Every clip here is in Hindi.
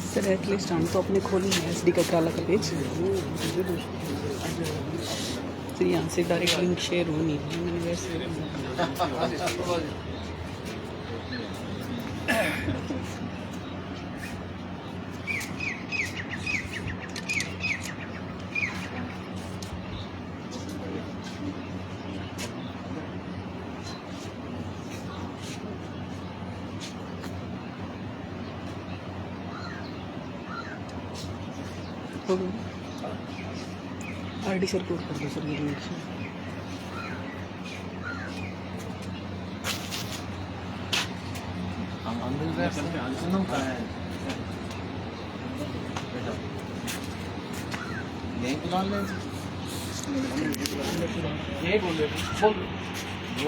सर एटलीस्ट हम तो अपने खोली है SD कटराला का पेज, तो यहाँ से डायरेक्ट लिंक शेयर हो नहीं रही, मैंने वैसे RD सर कोड कर दो सर ये लिंक से।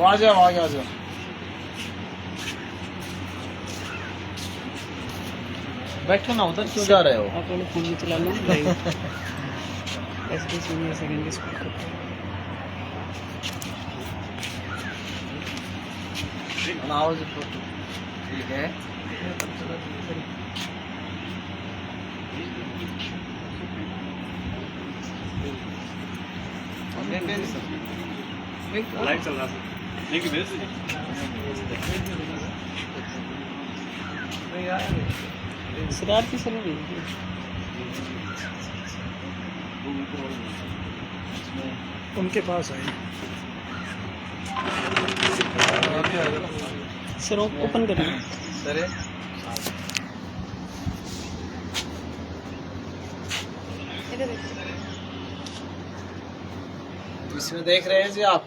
आ जाओ बैठो ना, उधर क्यों जा रहे हो? आप लोग फोन में चला लो live. SD junior secondary school का बनाओ जी फोटो, ठीक है। लाइव चल रहा है, लेकिन भेज दीजिए। शरारती सर भी उनके पास आए सर ओपन करिए सर। इसमें देख रहे हैं जी आप,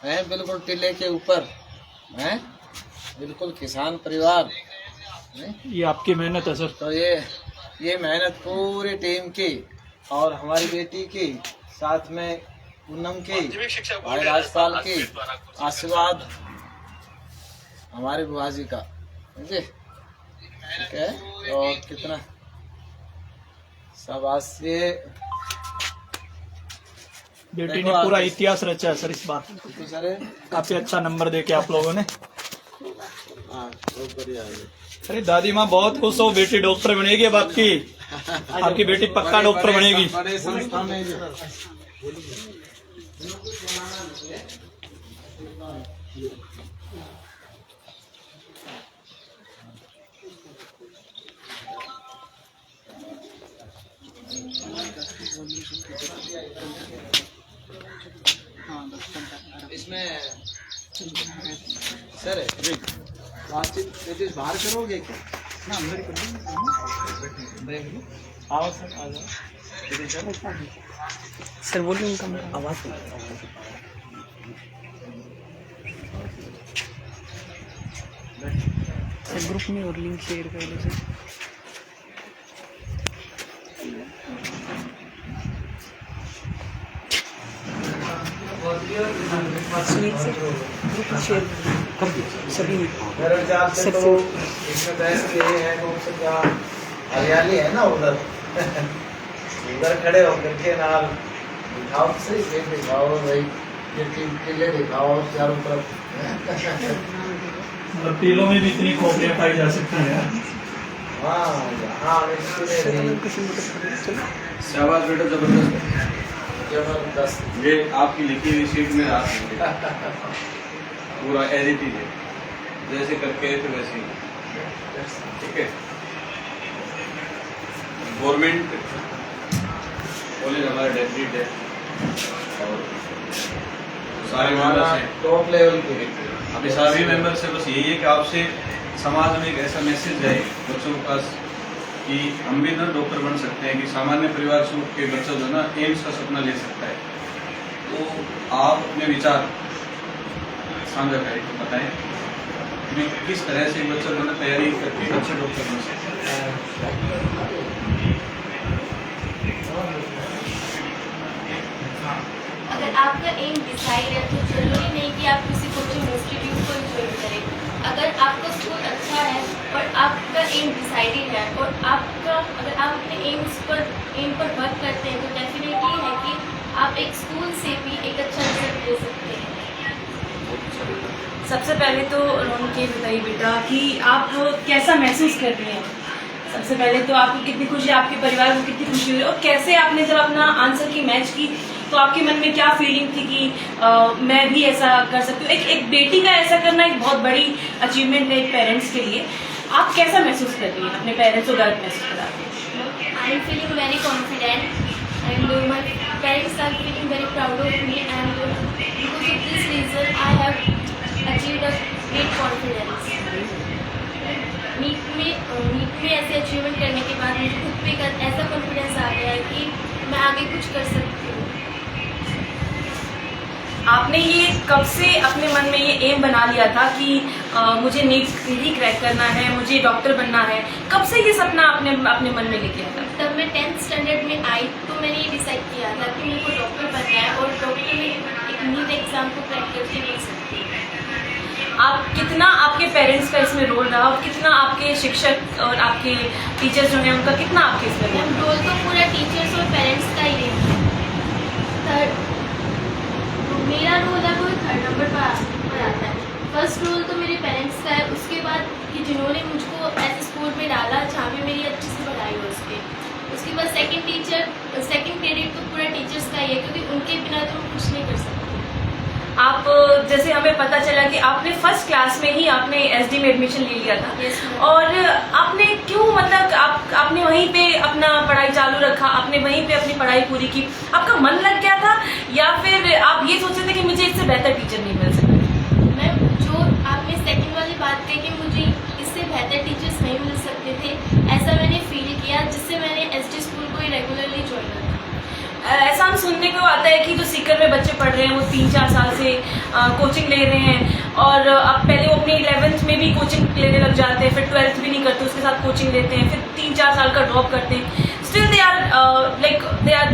हैं बिल्कुल टिल्ले के ऊपर, हैं बिल्कुल किसान परिवार। ये आपकी मेहनत है सर। तो ये मेहनत पूरी टीम की और हमारी बेटी की, साथ में पूनम की, भाई राजपाल की, आशीर्वाद हमारे बुआ जी का, समझे? ठीक है। और कितना शाबाश, ये बेटी ने पूरा इतिहास रचा है सर इस बार। सर काफी अच्छा नंबर देके आप लोगों ने। बहुत बढ़िया है। अरे दादी माँ बहुत खुश हो, बेटी डॉक्टर बनेगी अब आपकी। आपकी बेटी पक्का डॉक्टर बनेगी। बड़े संस्था में इसमें सर बातचीत बाहर करोगे क्या? ना अंदर ही करोगे। आओ सर, आ जाओ सर बोलिए उनका आवाज़ सर ग्रुप में और लिंक शेयर कर लो sir. Sunil sir group share कर दो सभी मेरे विचार से सर। तो इसमें बहस ये है कौन सा क्या हरियाली है ना उधर उधर खड़े होकर के नाल दिखाओ, सही से दिखाओ भाई, ये टिल्ले दिखाओ चारों तरफ। मतलब टीलों में भी इतनी खोपड़ियाँ पाई जा सकती हैं। हाँ शाबाश बेटा, जबरदस्त जबरदस्त। ये आपकी लिखी हुई शीट में आप पूरा एज इट इज है, जैसे करके थे वैसे ही, ठीक है। गवर्नमेंट कॉलेज हमारा डेफिनेट है और सारे मेंबर्स हैं टॉप लेवल के। अभी सभी मेंबर से बस यही है कि आपसे समाज में एक ऐसा मैसेज जाए बच्चों के पास कि हम भी ना डॉक्टर बन सकते हैं, कि सामान्य परिवार से के बच्चा जो है ना एम्स का सपना ले सकता है। तो आप अपने विचार साझा करें, तो बताएं कि किस तरह से बच्चा जो है तैयारी करके अच्छे डॉक्टर बन सकते हैं। अगर आपका एम डिसाइड है तो जरूरी नहीं कि आप किसी कोचिंग इंस्टीट्यूट को ज्वाइन करें। अगर आपका स्कूल अच्छा है और आपका एम डिसाइडेड है और अगर आप अपने एम पर वर्क करते हैं तो डेफिनेटली है कि आप एक स्कूल से भी एक अच्छा रिजल्ट ले सकते हैं। सबसे पहले तो रौनक ये बताइए बेटा कि आप कैसा महसूस कर रही हैं। सबसे पहले तो आपको कितनी खुशी, आपके परिवार को कितनी खुशी हुई और कैसे आपने जब अपना आंसर की मैच की तो आपके मन में क्या फीलिंग थी कि मैं भी ऐसा कर सकती हूँ। एक बेटी का ऐसा करना एक बहुत बड़ी अचीवमेंट है एक पेरेंट्स के लिए। आप कैसा महसूस कर रही हैं, अपने पेरेंट्स को गर्व महसूस कराते हैं? I am feeling very confident and my parents are feeling very proud of me, and because of this reason I have achieved a great confidence. NEET में ऐसे अचीवमेंट करने के बाद मुझे खुद पे ऐसा कॉन्फिडेंस आ गया है कि मैं आगे कुछ कर सकती हूँ। आपने ये कब से अपने मन में ये एम बना लिया था कि मुझे नीट ही क्रैक करना है, मुझे डॉक्टर बनना है? कब से ये सपना अपने मन में लेके आया था? तब मैं 10th स्टैंडर्ड में आई तो मैंने ये डिसाइड किया था कि मेरे को डॉक्टर बनना है और डॉक्टर में एक नीट एग्जाम को क्रैक करके मिल सकती है। आप कितना आपके पेरेंट्स का इसमें रोल रहा और कितना आपके शिक्षक और आपके टीचर्स जो हैं उनका कितना आपके इसमें रोल? रोल तो पूरा टीचर्स और पेरेंट्स का ही है। मेरा रोल है वो 3rd नंबर पर आता है। फर्स्ट रोल तो मेरे पेरेंट्स का है, उसके बाद कि जिन्होंने मुझको ऐसे स्कूल में डाला जहाँ पे मेरी अच्छी से पढ़ाई हो उसके बाद सेकंड क्रेडिट तो पूरा टीचर्स का ही है, क्योंकि उनके बिना तो हम कुछ नहीं कर सकते। आप जैसे हमें पता चला कि आपने फर्स्ट क्लास में ही आपने एसडी में एडमिशन ले लिया था। Yes, और आपने क्यों, मतलब आपने वहीं पे अपना पढ़ाई चालू रखा, आपने वहीं पे अपनी पढ़ाई पूरी की? आपका मन लग गया था या फिर आप ये सोचते थे कि मुझे इससे बेहतर टीचर नहीं मिल सकते? मैं जो आपने सेकंड वाली बात कही कि मुझे इससे बेहतर टीचर्स नहीं मिल सकते थे, ऐसा मैंने फील किया, जिससे मैंने एसडी स्कूल को ही रेगुलरली ज्वाइन किया। ऐसा हम सुनने को आता है कि जो सीकर में बच्चे पढ़ रहे हैं वो 3-4 साल से कोचिंग ले रहे हैं और अब पहले वो अपनी 11th में भी कोचिंग लेने लग जाते हैं, फिर 12th भी नहीं करते, उसके साथ कोचिंग लेते हैं, फिर 3-4 साल का ड्रॉप करते हैं। Still they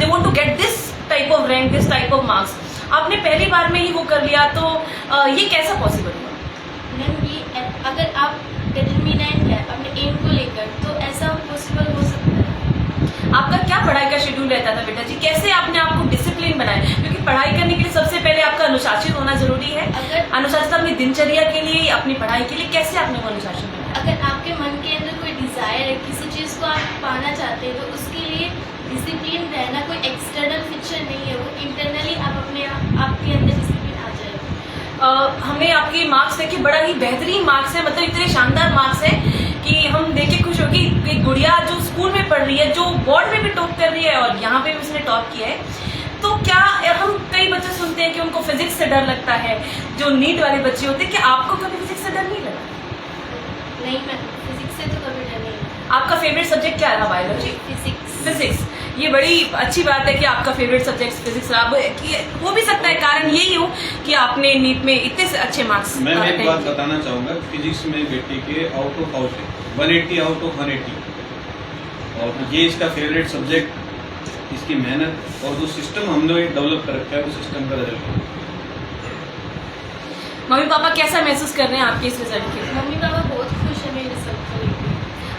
want to get this type of rank, this type of marks. आपने पहली बार में ही वो कर लिया, तो ये कैसा पॉसिबल हुआ? मैम, ये अगर आप डिटरमिनेंट है अपने एम को लेकर तो ऐसा पॉसिबल हो सकता है। आपका क्या पढ़ाई का शेड्यूल रहता था बेटा जी? कैसे आपने आपको डिसिप्लिन बनाया? क्योंकि पढ़ाई करने के लिए सबसे पहले आपका अनुशासित होना जरूरी है। अनुशासित अपनी दिनचर्या के लिए, अपनी पढ़ाई के लिए कैसे आपने वो अनुशासन बनाया? अगर आपके मन के अंदर कोई डिजायर है, किसी चीज को आप पाना चाहते हैं, तो उसके लिए डिसिप्लिन रहना कोई एक्सटर्नल फीचर नहीं है, वो इंटरनली आपके अंदर डिसिप्लिन आ जाएगा। हमें आपके मार्क्स देखे बड़ा ही बेहतरीन मार्क्स है, मतलब इतने शानदार मार्क्स है कि हम देख के खुश हो कि एक गुड़िया जो स्कूल में पढ़ रही है, जो बोर्ड में भी टॉप कर रही है और यहाँ पे भी उसने टॉप किया है। तो क्या हम कई बच्चे सुनते हैं कि उनको फिजिक्स से डर लगता है, जो नीट वाले बच्चे होते हैं, कि आपको कभी फिजिक्स से डर नहीं लगा? नहीं मैम, फिजिक्स से तो कभी डर नहीं। आपका फेवरेट सब्जेक्ट क्या रहा? Biology, physics. ये बड़ी अच्छी बात है कि आपका फेवरेट सब्जेक्ट फिजिक्स रहा। हो भी सकता है कारण यही हो कि आपने नीट में इतने अच्छे मार्क्स। मैं एक बात बताना चाहूंगा, फिजिक्स में बेटी के आउट ऑफ 180 आउट ऑफ 180, और ये इसका फेवरेट सब्जेक्ट, इसकी मेहनत और जो सिस्टम हमने डेवलप कर रखा है वो सिस्टम का रिजल्ट। मम्मी पापा कैसा महसूस कर रहे हैं आपके इस रिजल्ट के? मम्मी पापा बहुत खुश है मेरे रिजल्ट को लेकर।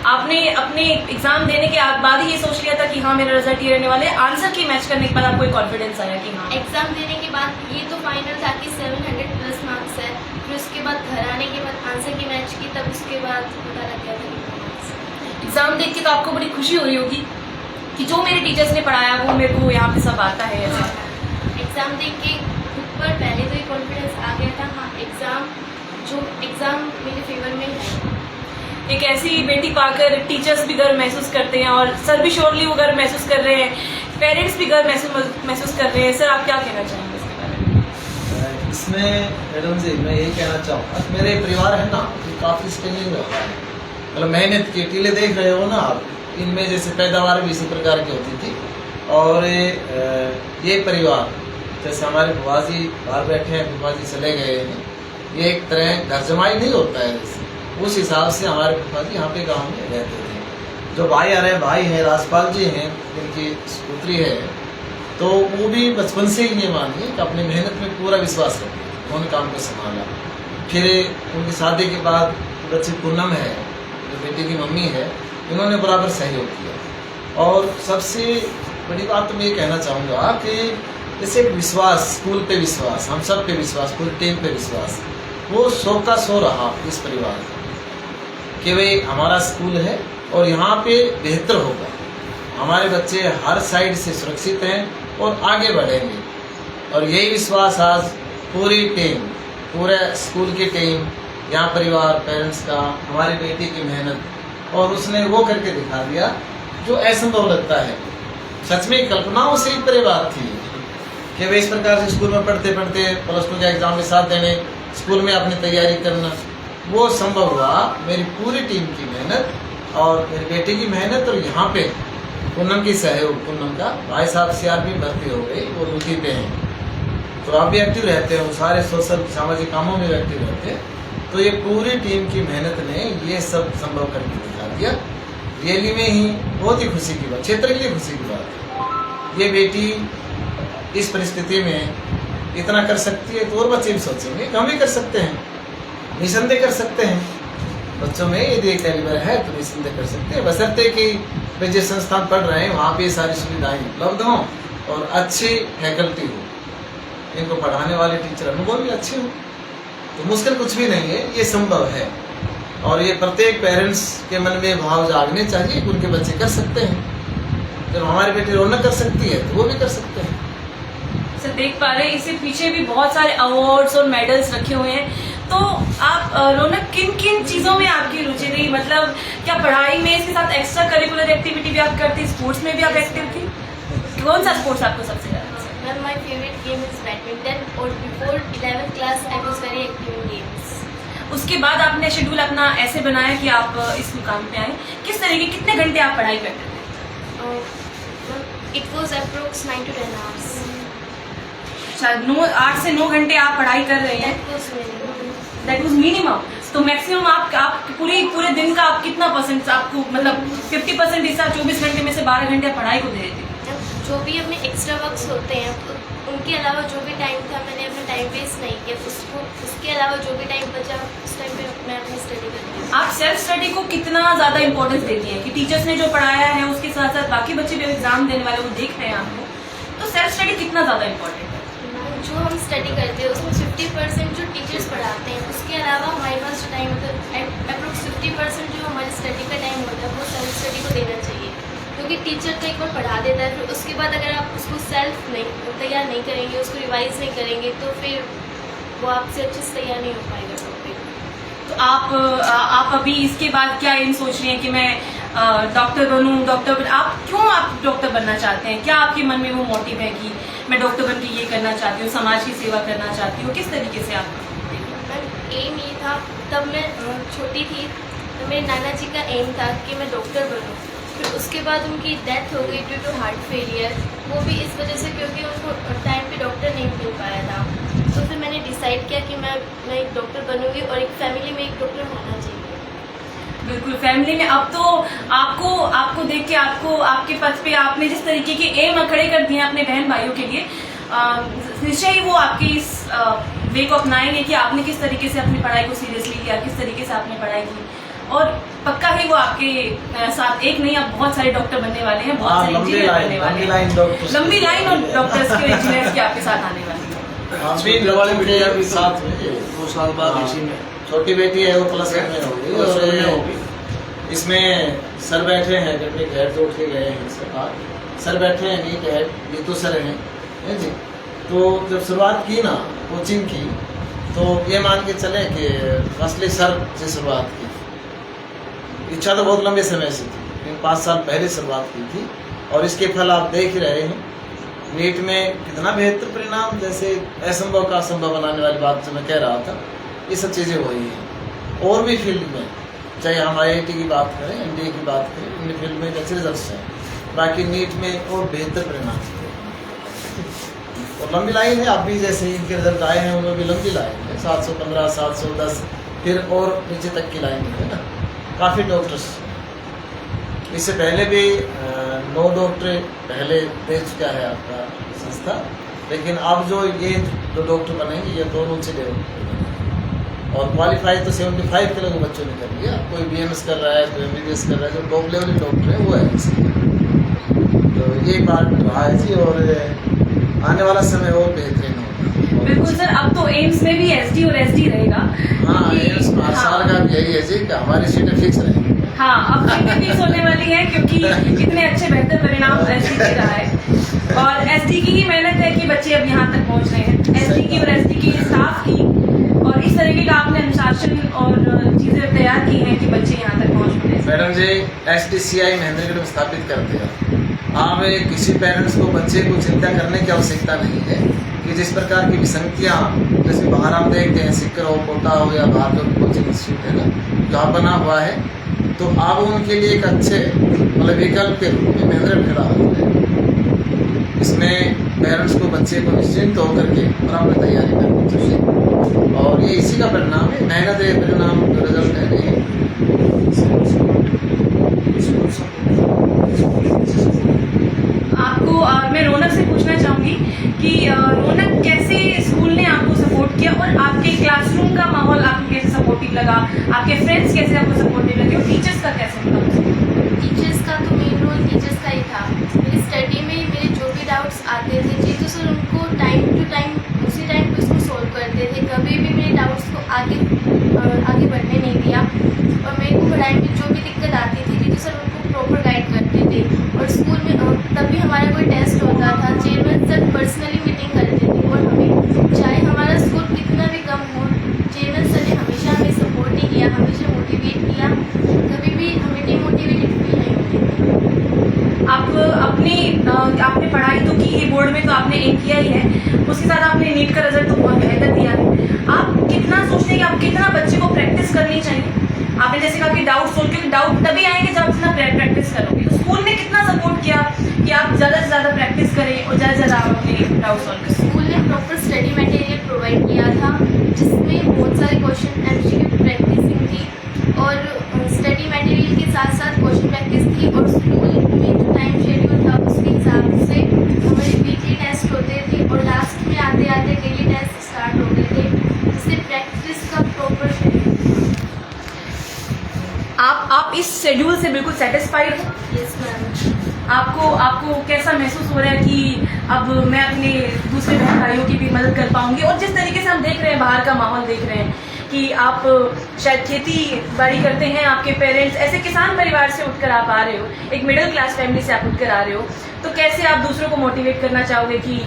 आपने अपने एग्जाम देने के बाद ही ये सोच लिया था कि हाँ मेरा रिजल्ट ये रहने वाले? आंसर की मैच करने के बाद आपको कॉन्फिडेंस आया कि हाँ? एग्जाम देने के बाद ये तो फाइनल था कि 700+ मार्क्स है, फिर उसके बाद घर आने के बाद आंसर की मैच की, तब उसके बाद पता लग गया था। एग्जाम देख के तो आपको बड़ी खुशी हो रही होगी कि जो मेरे टीचर्स ने पढ़ाया वो मेरे को यहाँ पे सब आता है। ऐसा एग्जाम देख के खुद पर पहले तो ये कॉन्फिडेंस आ गया था, हाँ एग्जाम मेरे फेवर में है। एक ऐसी बेटी पाकर टीचर्स भी गर्व महसूस करते हैं और सर भी श्योरली वो गर्व महसूस कर रहे हैं, पेरेंट्स भी गर्व महसूस कर रहे हैं। सर आप क्या कहना चाहेंगे इसके बारे में? इसमें मैडम जी मैं यही कहना चाहूँगा, मेरे परिवार है ना काफ़ी स्ट्रगलिंग रहा है, मतलब मेहनत की टीले देख रहे हो ना आप, इनमें जैसे पैदावार भी इसी प्रकार की होती थी। और ये परिवार जैसे हमारे बुआ जी बाहर बैठे हैं, बुआ जी चले गए हैं, ये एक तरह घर जमाई नहीं होता है, उस हिसाब से हमारे बुआ जी यहाँ पे गांव में रहते थे। जो भाई आ रहे हैं, भाई हैं राजपाल जी हैं, इनकी पुत्री है, तो वो भी बचपन से ही ये मानिए कि अपनी मेहनत में पूरा विश्वास रखते हैं, उन्होंने काम को संभाला। फिर उनकी शादी के बाद बच्ची पूनम है, जो बेटी की मम्मी है, इन्होंने बराबर सहयोग किया। और सबसे बड़ी बात तो मैं ये कहना चाहूँगा कि जैसे विश्वास, स्कूल पे विश्वास, हम सब पे विश्वास, पूरी टीम पे विश्वास, वो 100 का 100 रहा इस परिवार का कि भाई हमारा स्कूल है और यहाँ पे बेहतर होगा, हमारे बच्चे हर साइड से सुरक्षित हैं और आगे बढ़ेंगे। और यही विश्वास आज पूरी टीम, पूरे स्कूल की टीम, यहाँ परिवार, पेरेंट्स का, हमारी बेटी की मेहनत, और उसने वो करके दिखा दिया जो असंभव लगता है। सच में कल्पनाओं से ही परे बात थी कि वे इस प्रकार से स्कूल में पढ़ते पढ़ते +2 के एग्जाम में साथ देने, स्कूल में अपनी तैयारी करना, वो संभव हुआ मेरी पूरी टीम की मेहनत और मेरी बेटी की मेहनत। और यहाँ पे पूनम की सहयोग, पूनम का भाई साहब CRP में भर्ती हो गई, वो ड्यूटी पे हैं, तो आप भी एक्टिव रहते हो, सारे सोशल सामाजिक कामों में एक्टिव रहते हैं। तो ये पूरी टीम की मेहनत ने ये सब संभव करके दिखा दिया। रियली में ही बहुत ही खुशी की बात, क्षेत्र के लिए खुशी की बात है। ये बेटी इस परिस्थिति में इतना कर सकती है तो और बच्चे भी सोचेंगे कि हम भी कर सकते हैं, निसंदेह कर सकते हैं। बच्चों में यदि एक कैलिबर है तो निसंदेह कर सकते हैं, बशर्ते कि वे जिस संस्थान पढ़ रहे हैं वहाँ पे सारी सुविधाएं उपलब्ध हों और अच्छी फैकल्टी हो, इनको पढ़ाने वाले टीचर अनुभव भी अच्छे हों, तो मुश्किल कुछ भी नहीं है, ये संभव है। और ये प्रत्येक पेरेंट्स के मन में भाव जागने चाहिए कि उनके बच्चे कर सकते हैं। जब हमारी बेटी रौनक कर सकती है तो वो भी कर सकते हैं। सर देख पा रहे हैं इससे पीछे भी बहुत सारे अवार्ड्स और मेडल्स रखे हुए हैं। तो आप रौनक किन किन चीज़ों में आपकी रुचि रही, मतलब क्या पढ़ाई में इसके साथ एक्स्ट्रा करिकुलर एक्टिविटी भी आप करती, स्पोर्ट्स में भी आप एक्टिव थी? कौन सा स्पोर्ट्स आपको सबसे ज़्यादा? Well, my favorite game is badminton. और before 11th class, I was very active in games. उसके बाद आपने शेड्यूल अपना ऐसे बनाया कि आप इस मुकाम पे आए। किस तरीके, कितने घंटे आप पढ़ाई करते थे? It was approx 9 to 10 hours. शायद 8 से 9 घंटे आप पढ़ाई कर रहे हैं। That was minimum. तो मैक्सिमम आप पूरे दिन का आप कितना % आपको, मतलब 50% हिस्सा 24 घंटे में से 12 घंटे पढ़ाई को दे देते? जो भी अपने एक्स्ट्रा वर्क्स होते हैं उनके अलावा जो भी टाइम था मैंने अपना टाइम वेस्ट नहीं किया, उसके अलावा जो भी टाइम बचा उस टाइम पे मैं अपनी स्टडी करती हूँ। आप सेल्फ स्टडी को कितना ज़्यादा इंपॉर्टेंस देती हैं कि टीचर्स ने जो पढ़ाया है उसके साथ साथ बाकी बच्चे भी एग्जाम देने वाले वो देख रहे हैं आपको, तो सेल्फ स्टडी कितना ज़्यादा इंपॉर्टेंट है? जो हम स्टडी करते हैं उसमें 50% जो टीचर्स पढ़ाते हैं, उसके अलावा हमारे पास जो टाइम होता है अप्रोक्स 50% जो हमारी स्टडी का टाइम होता है वो सेल्फ स्टडी को देना चाहिए। क्योंकि टीचर तो एक बार पढ़ा देता है, फिर उसके बाद अगर आप उसको सेल्फ नहीं तैयार नहीं करेंगे, उसको रिवाइज नहीं करेंगे, तो फिर वो आपसे अच्छे से तैयार नहीं हो पाएगा टॉपिक। तो आप अभी इसके बाद क्या एम सोच रही हैं कि मैं डॉक्टर बनूं? आप क्यों डॉक्टर बनना चाहते हैं? क्या आपके मन में वो मोटिव है कि मैं डॉक्टर बन के ये करना चाहती हूँ, समाज की सेवा करना चाहती हूँ? किस तरीके से आप? एम ये था, तब मैं छोटी थी तो मेरे नाना जी का एम था कि मैं डॉक्टर बनूँ। फिर उसके बाद उनकी डेथ हो गई ड्यू टू हार्ट फेलियर, वो भी इस वजह से क्योंकि उनको टाइम पे डॉक्टर नहीं मिल पाया था। तो फिर मैंने डिसाइड किया कि मैं एक डॉक्टर बनूंगी और एक फैमिली में एक डॉक्टर होना चाहिए। बिल्कुल, फैमिली में अब तो आपको देख के आपके पथ पे आपने जिस तरीके के एम खड़े कर दिए अपने बहन भाइयों के लिए, निश्चय ही वो आपके इस वे को अपनाएंगे कि आपने किस तरीके से अपनी पढ़ाई को सीरियसली लिया, किस तरीके से आपने पढ़ाई की, और पक्का ही वो आपके साथ एक नहीं, आप बहुत सारे डॉक्टर बनने वाले हैं, बहुत सारे इंजीनियर बनने वाले हैं, लंबी लाइन और डॉक्टर्स के इंजीनियर्स के आपके साथ आने वाले हैं। साथ में 2 साल बाद इसी में छोटी बेटी है वो +1 में होगी। इसमें सर बैठे हैं, डिप्टी हेड तो उठ के गए हैं, सर बैठे हैं, नीट हेड ये तो सर हैं जी। तो जब शुरुआत की ना कोचिंग की, तो ये मान के चले कि असली सर से शुरुआत की। इच्छा तो बहुत लंबे समय से थी, लेकिन 5 साल पहले शुरुआत की थी और इसके फल आप देख ही रहे हैं। नीट में कितना बेहतर परिणाम, जैसे असंभव का असंभव बनाने वाली बात जो मैं कह रहा था, ये सब चीज़ें हो रही हैं। और भी फील्ड में, चाहे हम IIT की बात करें, NDA की बात करें, इन फील्ड में अच्छे रिजल्ट हैं, बाकी नीट में और बेहतर परिणाम। और लंबी लाइन है, आप भी जैसे इनके रिजल्ट आए हैं उनमें भी लंबी लाइन है, 715, 710, फिर और नीचे तक की लाइन है ना, काफ़ी डॉक्टर्स। इससे पहले भी 9 डॉक्टर पहले दे चुका है आपका डिफरेंस था, लेकिन अब जो ये जो डॉक्टर बनेंगे ये दोनों से डेवलप और क्वालिफाई तो 75 के लोग बच्चों ने कर लिया। कोई BMS कर रहा है, कोई MBBS कर रहा है, जो टॉप लेवल के डॉक्टर है वो है इसलिए। तो ये बात रहा है जी, और आने वाला समय और बेहतरीन होगा। बिल्कुल सर, अब तो एम्स में भी SD और SD रहेगा। हाँ, एम्स में हर साल का यही है जी कि हमारी सीटें फिक्स रहेंगी। हाँ, अब सीटें फिक्स होने वाली है क्योंकि इतने अच्छे बेहतर परिणाम SD दे रहा है और SD की ही मेहनत है कि बच्चे अब यहाँ तक पहुँच रहे हैं। SD की और SD की स्टाफ की और इस तरीके का आपने अनुशासन और चीजें तैयार की हैं कि बच्चे यहाँ तक पहुँच रहे हैं। मैडम जी, SDCI महेंद्रगढ़ में स्थापित करते हैं। आप किसी पेरेंट्स को बच्चे को चिंता करने की आवश्यकता नहीं है कि जिस प्रकार की विसंगतियाँ जैसे बाहर हम देखते हैं, सिक्कर हो, कोटा हो या बाहर जो कोचिंग इंस्टीट्यूट है ना जहाँ बना हुआ है, तो आप उनके लिए एक अच्छे मतलब विकल्प के रूप में महेंद्रगढ़ खड़ा हुआ है। इसमें पेरेंट्स को बच्चे को निश्चिंत होकर के बराबर तैयारी करनी चाहिए और ये इसी का परिणाम है, मेहनत है, परिणाम जो रिजल्ट है। आपको मैं रौनक से पूछना चाहूँगी कि रौनक कैसे स्कूल ने आपको सपोर्ट किया और आपके क्लासरूम का माहौल आपको कैसे सपोर्टिव लगा, आपके फ्रेंड्स कैसे आपको सपोर्टिव लगे और टीचर्स का कैसे लगा? टीचर्स का तो मेन रोल टीचर्स का ही था। मेरी स्टडी में मेरे जो भी डाउट्स आते थे टीचर्स उनको टाइम टू टाइम उसी टाइम पे उसको सोल्व करते थे। कभी भी मेरे डाउट्स को आगे बढ़ने नहीं दिया और मेरे को पढ़ाई में जो भी दिक्कत आती थी टीचर्स उनको प्रॉपर गाइड करते थे। और स्कूल में तब भी हमारा कोई टेस्ट होता था, चेयरमैन सर पर्सनली मीटिंग करते थे और हमें चाहे हमारा स्कोर कितना भी कम हो, चेयरमैन सर ने हमेशा हमें सपोर्ट नहीं किया, हमेशा मोटिवेट किया, कभी भी हमें डिमोटिवेटेड फील नहीं होती। आप आपने पढ़ाई तो की है, बोर्ड में तो आपने एम किया ही है, उसके साथ आपने नीट का रिजल्ट तो बहुत बेहतर दिया है। आप कितना सोचते हैं कि आप कितना बच्चे को प्रैक्टिस करनी चाहिए? आपने जैसे कहा कि डाउट सोल्व, क्योंकि डाउट तभी आएंगे जब आप जितना प्रैक्टिस करोगे। तो स्कूल ने कितना सपोर्ट किया कि आप ज़्यादा से ज़्यादा प्रैक्टिस करें और ज़्यादा से ज़्यादा आप अपने डाउट सॉल्व करें? स्कूल ने प्रॉपर स्टडी मटेरियल प्रोवाइड किया था जिसमें बहुत सारे क्वेश्चन MCQ प्रैक्टिसिंग थी और स्टडी मटेरियल के साथ साथ क्वेश्चन प्रैक्टिस थी और स्कूल में जो टाइम शेड्यूल था उसके हिसाब से हमारे वीकली टेस्ट होते थे और लास्ट में आते आते डेली टेस्ट स्टार्ट हो गए थे, जिससे प्रैक्टिस का प्रॉपर शेड्यूल। आप इस शेड्यूल से बिल्कुल सेटिस्फाइड हो? Yes ma'am. आपको कैसा महसूस हो रहा है कि अब मैं अपने दूसरे बहन भाइयों की भी मदद कर पाऊंगी? और जिस तरीके से हम देख रहे हैं, बाहर का माहौल देख रहे हैं कि आप शायद खेती बाड़ी करते हैं, आपके पेरेंट्स ऐसे किसान परिवार से उठकर आप आ रहे हो, एक मिडिल क्लास फैमिली से आप उठकर आ रहे हो, तो कैसे आप दूसरों को मोटिवेट करना चाहोगे कि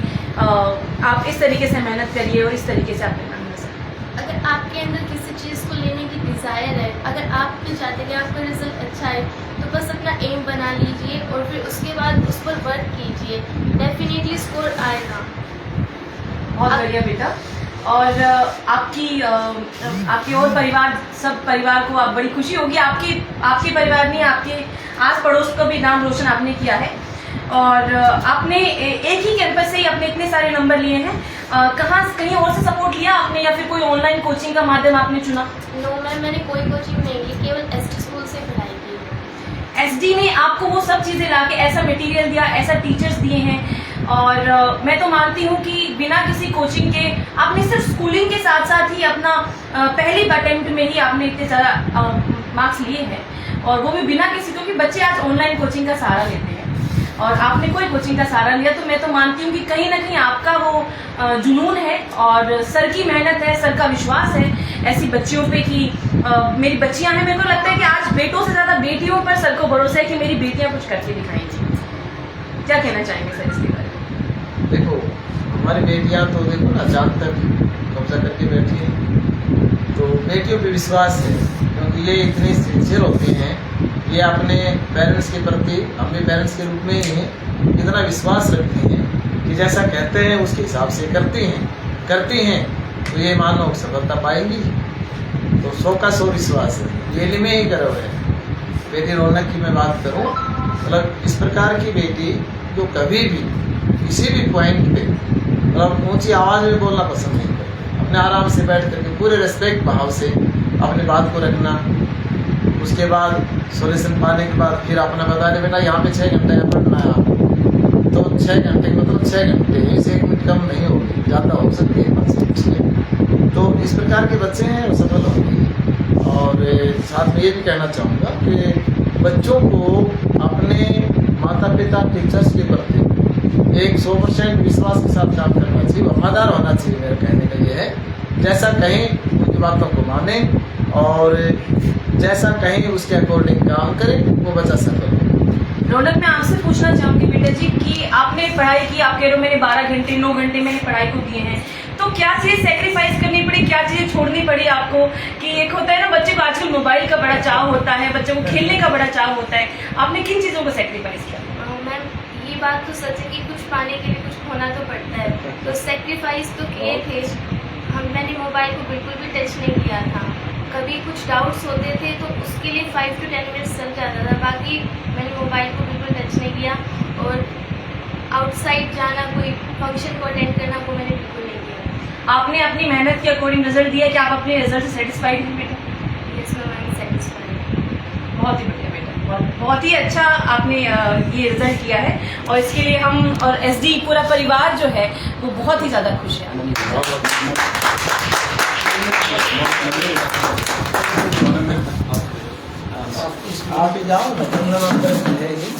आप इस तरीके से मेहनत करिए और इस तरीके से आप अगर आपके अंदर किसी चीज़ को लेने की डिज़ायर है, अगर आप भी चाहते हैं कि आपका रिजल्ट अच्छा है, तो बस अपना एम बना लीजिए और फिर उसके बाद उस पर वर्क कीजिए, डेफिनेटली स्कोर आएगा। बहुत बढ़िया बेटा। और आपके और परिवार, सब परिवार को आप बड़ी खुशी होगी, आपके परिवार ने आपके आस पड़ोस का भी नाम रोशन आपने किया है और आपने एक ही कैंपस से ही अपने इतने सारे नंबर लिए हैं। कहीं और से सपोर्ट लिया आपने या फिर कोई ऑनलाइन कोचिंग का माध्यम आपने चुना? नो मैम, मैंने कोई कोचिंग नहीं ली, केवल SD स्कूल से पढ़ाई की। SD ने आपको वो सब चीज़ें लाके ऐसा मटेरियल दिया, ऐसा टीचर्स दिए हैं और मैं तो मानती हूँ कि बिना किसी कोचिंग के आपने सिर्फ स्कूलिंग के साथ साथ ही अपना पहली अटेम्प्ट में ही आपने इतने ज़्यादा मार्क्स लिए हैं और वो भी बिना किसी, क्योंकि बच्चे आज ऑनलाइन कोचिंग का सहारा लेते हैं और आपने कोई कोचिंग का सहारा लिया। तो मैं तो मानती हूँ कि कहीं ना कहीं आपका वो जुनून है और सर की मेहनत है, सर का विश्वास है ऐसी बच्चियों पे कि मेरी बच्चियां हैं। मेरे को लगता है कि आज बेटों से ज़्यादा बेटियों पर सर को भरोसा है कि मेरी बेटियां कुछ करके दिखाएंगी। क्या कहना चाहेंगे सर इसके बारे में? देखो, हमारी बेटियां तो देखो ना चांद तक कब्जा करके बैठी हैं, तो बेटियों पे विश्वास है क्योंकि ये इतनी सिंसियर होती हैं, ये अपने पेरेंट्स के प्रति, हम भी पेरेंट्स के रूप में ही हैं, इतना विश्वास रखती हैं कि जैसा कहते हैं उसके हिसाब से करती हैं तो ये मानो सफलता पाएंगी। तो 100 का 100 विश्वास है, ये में ही करो है। बेटी रौनक की मैं बात करूँ, मतलब इस प्रकार की बेटी जो कभी भी किसी भी पॉइंट पे मतलब ऊंची आवाज़ में बोलना पसंद नहीं करती, अपने आराम से बैठ करके पूरे रिस्पेक्ट भाव से अपनी बात को रखना, उसके बाद सॉल्यूशन पाने के बाद फिर अपना बता दे बेटा यहाँ पे 6 घंटे का पढ़ना है, तो 6 घंटे मतलब लगभग 6 घंटे से 1 मिनट कम नहीं होगी, ज़्यादा हो सकती है 5 से 6। तो इस प्रकार के बच्चे हैं वो सफल होंगे। और साथ में ये भी कहना चाहूँगा कि बच्चों को अपने माता पिता टीचर्स के प्रति एक 100% विश्वास के साथ काम करना चाहिए, वफादार होना चाहिए। मेरा कहने का ये है, जैसा कहें उनकी बातों को माने और जैसा कहें उसके अकॉर्डिंग काम करें, वो बच्चा सफल हो। रौनक, मैं आपसे पूछना चाहूँगी बेटा जी कि आपने पढ़ाई की, आप कह रहे हो मैंने 12 घंटे 9 घंटे मैंने पढ़ाई को दिए हैं, तो क्या चीज़ सेक्रीफाइस करनी पड़ी, क्या चीज़ें छोड़नी पड़ी आपको? कि एक होता है ना बच्चे को आजकल मोबाइल का बड़ा चाव होता है, बच्चे को खेलने का बड़ा चाव होता है, आपने किन चीज़ों को सेक्रीफाइस किया? मैम ये बात तो सच है कि कुछ पाने के लिए कुछ खोना तो पड़ता है, तो सेक्रीफाइस तो किए थे। मैंने मोबाइल को बिल्कुल भी टच नहीं किया था। कभी कुछ डाउट्स होते थे तो उसके लिए 5 to 10 मिनट्स चल जाता था, बाकी मैंने मोबाइल को बिल्कुल टच नहीं किया। और आउटसाइड जाना, कोई फंक्शन को अटेंड करना, वो मैंने बिल्कुल नहीं किया। आपने अपनी मेहनत के अकॉर्डिंग रिजल्ट दिया कि आप अपने रिजल्ट से सेटिस्फाइड हैं बेटा? Yes ma'am, I am satisfied. बहुत ही बढ़िया बेटा, बहुत ही अच्छा आपने ये रिजल्ट किया है और इसके लिए हम और SD पूरा परिवार जो है वो बहुत ही ज़्यादा खुश है। आप ही जाओ ना, 15 नंबर मिल जाएगी।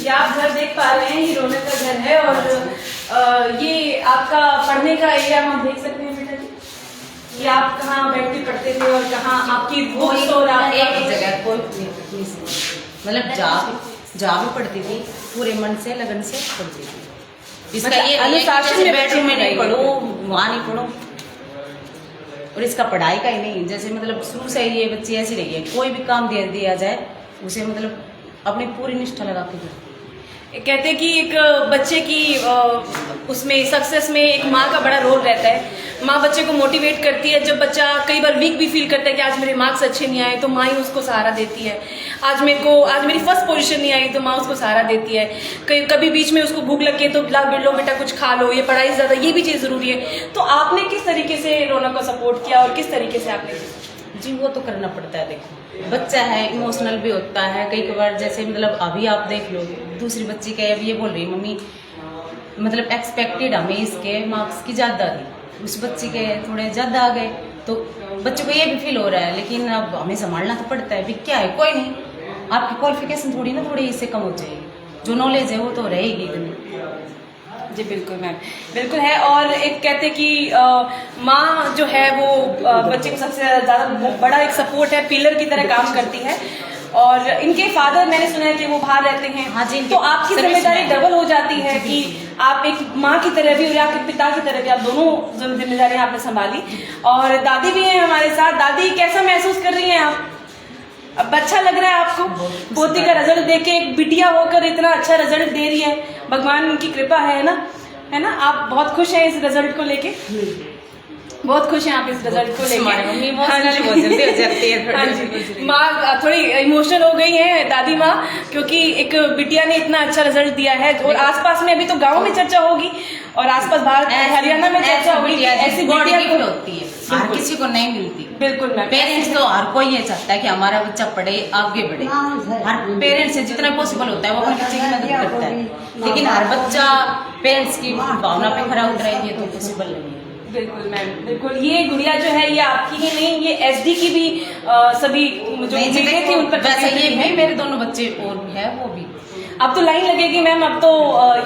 ये आप घर देख पा रहे हैं, ये रौनक का घर है और ये आपका पढ़ने का एरिया हम देख सकते हैं बेटा जी। ये आप कहाँ बैठ के पढ़ते थे और कहाँ आपकी बुक्स और एक जगह कोई मतलब जा भी पढ़ती थी, पूरे मन से लगन से पढ़ती थी। इसका ये अनुशासन में बेडरूम में नहीं पढ़ो, वहाँ नहीं पढ़ो। और इसका पढ़ाई का ही नहीं, जैसे मतलब शुरू से ये बच्ची ऐसी रही है, कोई भी काम दे दिया जाए उसे मतलब अपनी पूरी निष्ठा लगा के करती। कहते हैं कि एक बच्चे की उसमें सक्सेस में एक माँ का बड़ा रोल रहता है। माँ बच्चे को मोटिवेट करती है। जब बच्चा कई बार वीक भी फील करता है कि आज मेरे मार्क्स अच्छे नहीं आए, तो माँ ही उसको सहारा देती है। आज मेरी फर्स्ट पोजीशन नहीं आई, तो माँ उसको सहारा देती है। कभी बीच में उसको भूख लगी तो लो बेटा कुछ खा लो, ये पढ़ाई ज़्यादा, ये भी चीज़ ज़रूरी है। तो आपने किस तरीके से रौनक को सपोर्ट किया और किस तरीके से आपने? जी वो तो करना पड़ता है। देखो बच्चा है, इमोशनल भी होता है कई बार। जैसे मतलब अभी आप देख लो, दूसरी बच्ची का अब ये बोल रही मम्मी मतलब एक्सपेक्टेड हमें इसके मार्क्स की ज़्यादा थी, उस बच्ची के थोड़े ज़्यादा आ गए, तो बच्चों को ये भी फील हो रहा है। लेकिन अब हमें संभालना तो पड़ता है। भी क्या है, कोई नहीं, आपकी क्वालिफिकेशन थोड़ी ना थोड़ी इससे कम हो जाएगी, जो नॉलेज है वो तो रहेगी। जी बिल्कुल मैम, बिल्कुल है। और एक कहते कि माँ जो है वो बच्चे को सबसे ज़्यादा बड़ा एक सपोर्ट है, पिलर की तरह काम करती है। और इनके फादर मैंने सुना है कि वो बाहर रहते हैं। हाँ जी, तो आपकी जिम्मेदारी डबल हो जाती है कि आप एक माँ की तरह भी और आपके पिता की तरह भी, आप दोनों जिम्मेदारियाँ आपने संभाली। और दादी भी हैं हमारे साथ। दादी, कैसा महसूस कर रही हैं आप? अब अच्छा लग रहा है आपको पोती का रिजल्ट देख के? एक बिटिया होकर इतना अच्छा रिजल्ट दे रही है, भगवान की कृपा है ना? आप बहुत खुश हैं इस रिजल्ट को लेके? बहुत खुश हैं आप इस रिजल्ट को लेके? मम्मी इमोशनल बहुत जल्दी हो जाती है। हाँ जी, माँ थोड़ी इमोशनल हो गई है, दादी माँ, क्योंकि एक बिटिया ने इतना अच्छा रिजल्ट दिया है। और आसपास में अभी तो गांव में चर्चा होगी और आसपास भारत हरियाणा में चर्चा होगी। ऐसी बिटिया होती है, हर किसी को नहीं मिलती। बिल्कुल मैम, पेरेंट्स तो हर कोई ये चाहता है कि हमारा बच्चा पढ़े, आगे बढ़े। हर पेरेंट्स से जितना पॉसिबल होता है वो अपने बच्चे की मदद करता है, लेकिन हर बच्चा पेरेंट्स की भावना पे खरा उतरा है, ये तो पॉसिबल नहीं है। बिल्कुल मैम, बिल्कुल। ये गुड़िया जो है ये आपकी ही नहीं, ये SD की भी सभी जो बेटे थे उन पर वैसे ये भी मेरे दोनों बच्चे और भी है, वो भी। अब तो लाइन लगेगी मैम, अब तो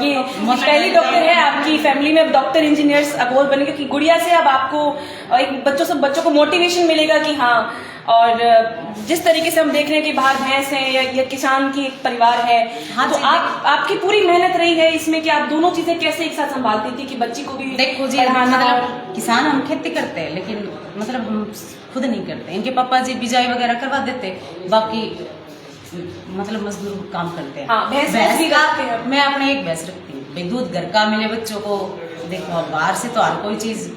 ये पहली डॉक्टर है आपकी फैमिली में, अब डॉक्टर इंजीनियर्स अब और बनेंगे। क्योंकि गुड़िया से अब आपको एक बच्चों को मोटिवेशन मिलेगा कि हाँ। और जिस तरीके से हम देख रहे हैं कि बाहर भैंस है या किसान की एक परिवार है, हाँ, तो आपकी पूरी मेहनत रही है इसमें कि आप दोनों चीजें कैसे एक साथ संभालती थी कि बच्ची को भी देखो जी, मतलब किसान हम खेती करते हैं लेकिन मतलब हम खुद नहीं करते। इनके पापा जी बिजाई वगैरह करवा देते, बाकी मतलब मजदूर काम करते हैं। हाँ, भैंस भी रखते हैं। मैं अपने एक भैंस रखती हूँ भाई, दूध घर का मिले बच्चों को। देखो अब बाहर से तो हर कोई चीज,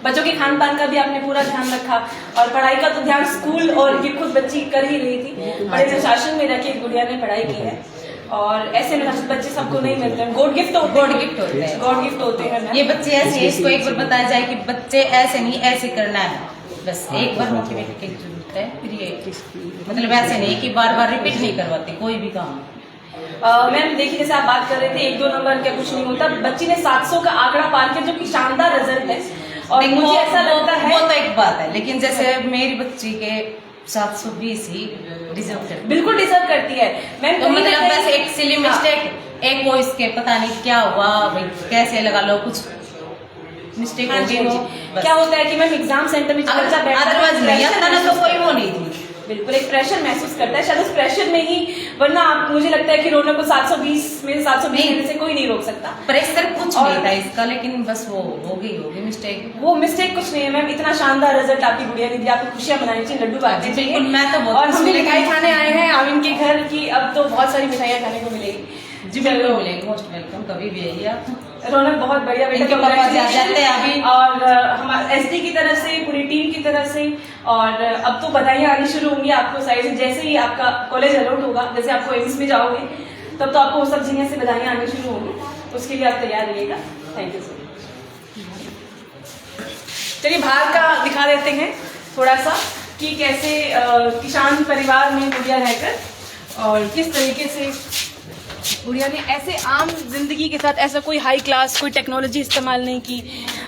बच्चों के खान पान का भी आपने पूरा ध्यान रखा और पढ़ाई का तो ध्यान स्कूल और ये खुद बच्ची कर ही रही थी। बड़े अनुशासन में रखी गुड़िया ने पढ़ाई की है। और ऐसे अनुशासित बच्चे सबको नहीं मिलते हैं, गॉड गिफ्ट होते हैं। ये बच्चे ऐसे हैं, इसको एक बार बताया जाए कि बच्चे ऐसे नहीं ऐसे करना है, बस एक बार मोटिवेट करते हैं, फिर ये मतलब ऐसे नहीं कि बार बार रिपीट नहीं करवाते कोई भी काम। मैम देखिए, जैसे आप बात कर रहे थे 1-2 नंबर क्या कुछ नहीं होता, बच्ची ने 700 का आंकड़ा पार किया जो कि शानदार रिजल्ट है। और मुझे ऐसा लगता है वो तो एक बात है, लेकिन जैसे मेरी बच्ची के 720 ही डिजर्व करती, बिल्कुल डिजर्व करती है मैम। तो मतलब बस एक सिली मिस्टेक, एक वो इसके पता नहीं क्या हुआ भाई, कैसे लगा लो कुछ मिस्टेक हो गई हो। क्या होता है कि मैम एग्जाम सेंटर में बच्चा बैठा अदरवाइज नहीं आता ना, तो कोई वो नहीं थी। बिल्कुल एक प्रेशर महसूस करता है, शायद उस प्रेशर में ही, वरना आप मुझे लगता है कि रोना को 720 में 720 लेने से कोई नहीं रोक सकता। प्रेशर कुछ नहीं था इसका, लेकिन बस वो होगी मिस्टेक। वो मिस्टेक कुछ नहीं है मैम, इतना शानदार रिजल्ट आपकी गुड़िया ने दिया, आपको खुशियां मनानी चाहिए, लड्डू बांटने चाहिए। बिल्कुल, मैं तो बहुत और हम खुश हूँ। मिठाई खाने आए हैं आमिन के घर की, अब तो बहुत सारी मिठाइयाँ खाने को मिलेगी। जी बिल्कुल मिलेंगे, मोस्ट वेलकम, कभी भी आइए आप। रौनक बहुत बढ़िया बेटा, इनके पापा जाते हैं अभी। और हमारे एसडी की तरफ से, पूरी टीम की तरफ से, और अब तो बधाइयाँ आनी शुरू होंगी आपको साइड से, जैसे ही आपका कॉलेज अलॉट होगा, जैसे आपको एम्स में जाओगे तब तो आपको सब जगह से बधाइयाँ आनी शुरू होंगी, उसके लिए आप तैयार रहिएगा। Thank you so much. चलिए बाहर का दिखा देते हैं थोड़ा सा कि कैसे किसान परिवार में गुड़िया रहकर और किस तरीके से गुड़िया ने ऐसे आम जिंदगी के साथ ऐसा कोई हाई क्लास कोई टेक्नोलॉजी इस्तेमाल नहीं की।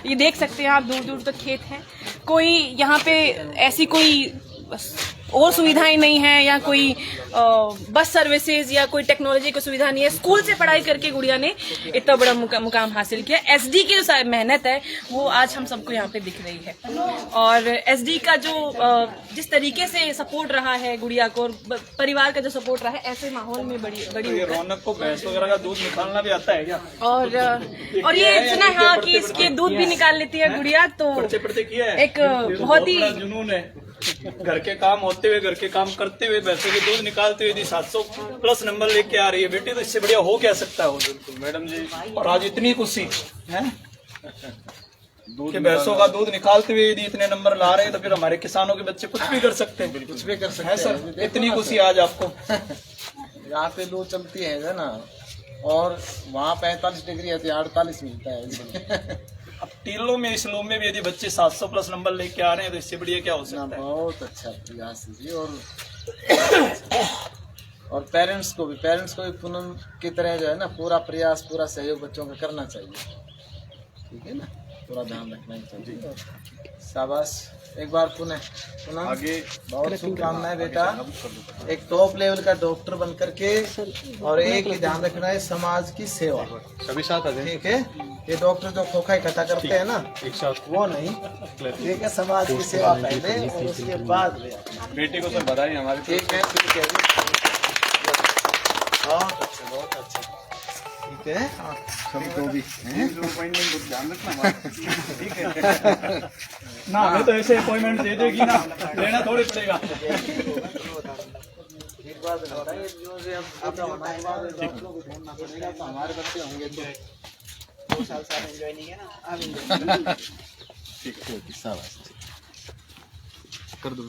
ये देख सकते हैं आप, दूर दूर तक खेत हैं, कोई यहाँ पे ऐसी कोई और सुविधाएं नहीं है, या कोई बस सर्विसेज या कोई टेक्नोलॉजी की सुविधा नहीं है। स्कूल से पढ़ाई करके गुड़िया ने इतना बड़ा मुकाम हासिल किया। एसडी की जो मेहनत है वो आज हम सबको यहाँ पे दिख रही है, और एसडी का जो जिस तरीके से सपोर्ट रहा है गुड़िया को, और परिवार का जो सपोर्ट रहा है, ऐसे माहौल में बड़ी रौनक को भैंस वगैरह का दूध निकालना भी आता है क्या? और ये सुना हाँ कि इसके दूध भी निकाल लेती है गुड़िया, तो पढ़ते किया है, एक बहुत ही जुनून है। घर के काम होते हुए, घर के काम करते हुए, भैंसों के दूध निकालते हुए 700 प्लस नंबर लेके आ रही है बेटी, तो इससे बढ़िया हो क्या सकता है? बिल्कुल मैडम जी, और आज इतनी खुशी है कि भैंसों का दूध निकालते हुए यदि इतने नंबर ला रहे हैं, तो फिर हमारे किसानों के बच्चे कुछ भी कर सकते हैं। कुछ भी कर सकते हैं सर, इतनी खुशी आज आपको। यहाँ पे लू चलती है ना, और वहाँ 45 डिग्री है, 48 मिलता है। अब टीलों में, इस लो में भी यदि बच्चे 700 प्लस नंबर लेके आ रहे हैं, तो इससे बढ़िया क्या हो सकता है? बहुत अच्छा प्रयास है जी। और पेरेंट्स को भी पूनम की तरह जो है ना, पूरा प्रयास, पूरा सहयोग बच्चों का करना चाहिए, ठीक है ना, पूरा ध्यान रखना चाहिए। शाबाश, एक बार पुनः आगे बहुत शुभकामनाएं बेटा, एक टॉप लेवल का डॉक्टर बन करके, और एक ही ध्यान रखना है, समाज की सेवा। सभी साथ आ ठीक है, ये डॉक्टर जो खोखा इकट्ठा करते हैं ना, एक साथ वो नहीं, ठीक है, समाज की सेवा पहले और उसके बाद बेटे को सब बधाई हमारे। ठीक है, ठीक है, बहुत अच्छा, ठीक है, सभी को भी ध्यान रखना, ठीक है ना, हमें तो ऐसे अपॉइंटमेंट दे देगी ना, लेना थोड़ी पड़ेगा। एक बात बताइए, जो से अब ढूंढना पड़ेगा, तो हमारे बच्चे होंगे तो 2 साल एंजॉय नहीं है ना। ठीक है, शाबाश, कर दो।